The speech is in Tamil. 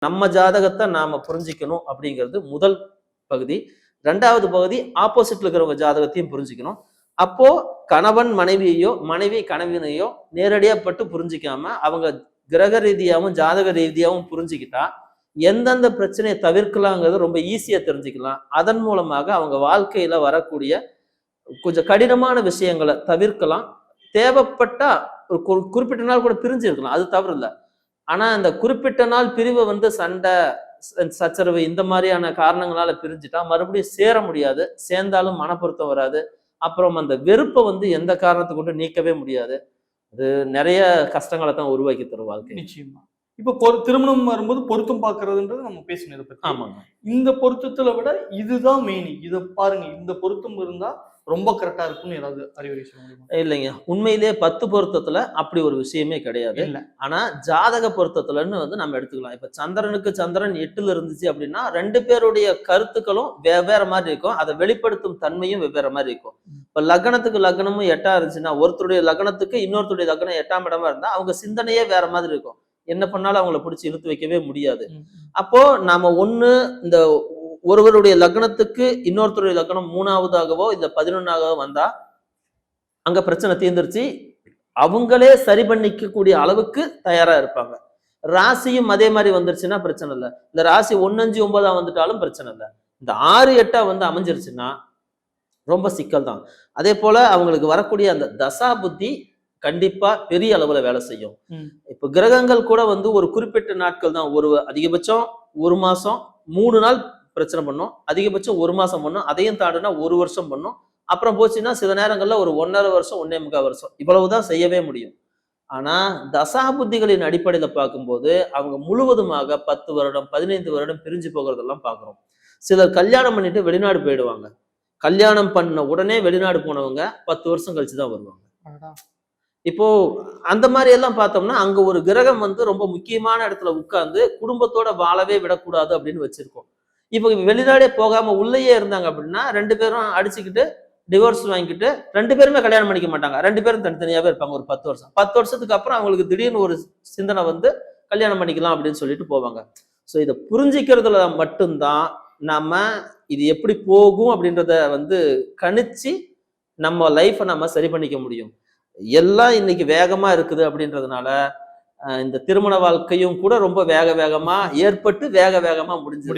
நம்ம ஜாதகத்தை நாம புரிஞ்சிக்கணும் அப்படிங்கிறது முதல் பகுதி. ரெண்டாவது பகுதி ஆப்போசிட்ல இருக்கிறவங்க ஜாதகத்தையும் புரிஞ்சுக்கணும். அப்போ கணவன் மனைவியையோ மனைவி கணவனையோ நேரடியா பட்டு புரிஞ்சிக்காம அவங்க கிரக ரீதியாகவும் ஜாதக ரீதியாகவும் புரிஞ்சுக்கிட்டா எந்தெந்த பிரச்சனையை தவிர்க்கலாங்கிறது ரொம்ப ஈஸியா தெரிஞ்சுக்கலாம். அதன் மூலமாக அவங்க வாழ்க்கையில வரக்கூடிய கொஞ்சம் கடினமான விஷயங்களை தவிர்க்கலாம். தேவைப்பட்டா ஒரு குறிப்பிட்ட நாள் கூட பிரிஞ்சு இருக்கலாம், அது தவறு இல்லை. ஆனா அந்த குறிப்பிட்ட நாள் பிரிவை சண்டை சச்சரவு இந்த மாதிரியான காரணங்களால பிரிஞ்சுட்டா மறுபடியும் சேர முடியாது. சேர்ந்தாலும் மனப்பொருத்தம் வராது. அப்புறம் அந்த வெறுப்பை எந்த காரணத்தை கொண்டு நீக்கவே முடியாது. அது நிறைய கஷ்டங்களை தான் உருவாக்கி தரும் வாழ்க்கை. நிச்சயமா. இப்ப திருமணம் வரும்போது பொருத்தம் பாக்குறதுன்றது நம்ம பேசணும் இதை பத்தி. ஆமாங்க. இந்த பொருத்தத்துல விட இதுதான் மெயின். இதை பாருங்க, இந்த பொருத்தம் இருந்தா ரொம்ப கரெக்டா இருக்கும்னு ஏதாவது அறிவுரை சொல்ல முடியுமா? இல்லைங்க, உண்மையிலேயே 10 பொருத்தத்துல அப்படி ஒரு விஷயமே கிடையாது. ஆனா ஜாதக பொருத்தத்துலன்னு நம்ம எடுத்துக்கலாம். இப்ப சந்திரனுக்கு சந்திரன் 8ல இருந்துச்சு அப்படின்னா 2 பேருடைய கருத்துக்களும் வெவ்வேறு மாதிரி இருக்கும். அதை வெளிப்படுத்தும் தன்மையும் வெவ்வேறு மாதிரி இருக்கும். இப்ப லக்னத்துக்கு லக்னமும் 8ஆ இருந்துச்சுன்னா ஒருத்தருடைய லக்னத்துக்கு இன்னொருத்தருடைய லக்னம் 8ஆம் இடமா இருந்தா அவங்க சிந்தனையே வேற மாதிரி இருக்கும். என்ன பண்ணாலும் அவங்கள பிடிச்சி இழுத்து வைக்கவே முடியாது. அப்போ நாம இந்த ஒருவருடைய லக்னத்துக்கு இன்னொருத்தருடைய லக்னம் 3ஆவதாகவோ இல்ல 11ஆகவோ வந்தா அங்க பிரச்சனை தீர்ந்துருச்சு. அவங்களே சரி பண்ணிக்கக்கூடிய அளவுக்கு தயாரா இருப்பாங்க. ராசியும் அதே மாதிரி வந்துருச்சுன்னா பிரச்சனை இல்லை. இந்த ராசி 1, 5, 9 வந்துட்டாலும் பிரச்சனை இல்லை. இந்த 6, 8 அமைஞ்சிருச்சுன்னா ரொம்ப சிக்கல் தான். அதே போல அவங்களுக்கு வரக்கூடிய அந்த தசா புத்தி கண்டிப்பா பெரிய அளவுல வேலை செய்யும். இப்ப கிரகங்கள் கூட ஒரு குறிப்பிட்ட நாட்கள் தான், ஒரு அதிகபட்சம் 1 மாசம் 3 நாள் பிரச்சனை பண்ணும், அதிகபட்சம் 1 மாசம் பண்ணும், அதையும் தாண்டினா 1 வருஷம் பண்ணும். அப்புறம் போச்சுன்னா சில நேரங்கள்ல ஒரு 1.5 வருஷம் 1.25 வருஷம் இவ்வளவுதான் செய்யவே முடியும். ஆனா தசா புத்திகளின் அடிப்படையில பார்க்கும்போது அவங்க முழுவதுமாக 10 வருடம் 15 வருடம் பிரிஞ்சு போகிறதெல்லாம் பார்க்கிறோம். சிலர் கல்யாணம் பண்ணிட்டு வெளிநாடு போயிடுவாங்க. கல்யாணம் பண்ண உடனே வெளிநாடு போனவங்க 10 வருஷம் கழிச்சுதான் வருவாங்க. இப்போ அந்த மாதிரி எல்லாம் பார்த்தோம்னா அங்க ஒரு கிரகம் ரொம்ப முக்கியமான இடத்துல உட்கார்ந்து குடும்பத்தோட வாழவே விடக்கூடாது அப்படின்னு வச்சிருக்கோம். இப்போ வெளிநாடே போகாம உள்ளேயே இருந்தாங்க அப்படின்னா 2 பேரும் அடிச்சுக்கிட்டு டிவோர்ஸ் வாங்கிட்டு 2 பேருமே கல்யாணம் பண்ணிக்க மாட்டாங்க. 2 பேரும் தனித்தனியாவே இருப்பாங்க ஒரு 10 வருஷம். 10 வருஷத்துக்கு அப்புறம் அவங்களுக்கு திடீர்னு ஒரு சிந்தனை கல்யாணம் பண்ணிக்கலாம் அப்படின்னு சொல்லிட்டு போவாங்க. ஸோ இதை புரிஞ்சிக்கிறதுல மட்டும்தான் நாம இது எப்படி போகும் அப்படின்றத கணிச்சு நம்ம லைஃப்பை நம்ம சரி பண்ணிக்க முடியும். எல்லாம் இன்னைக்கு வேகமா இருக்குது அப்படின்றதுனால இந்த திருமண வாழ்க்கையும் கூட ரொம்ப வேகமா ஏற்பட்டு வேகமா முடிஞ்சு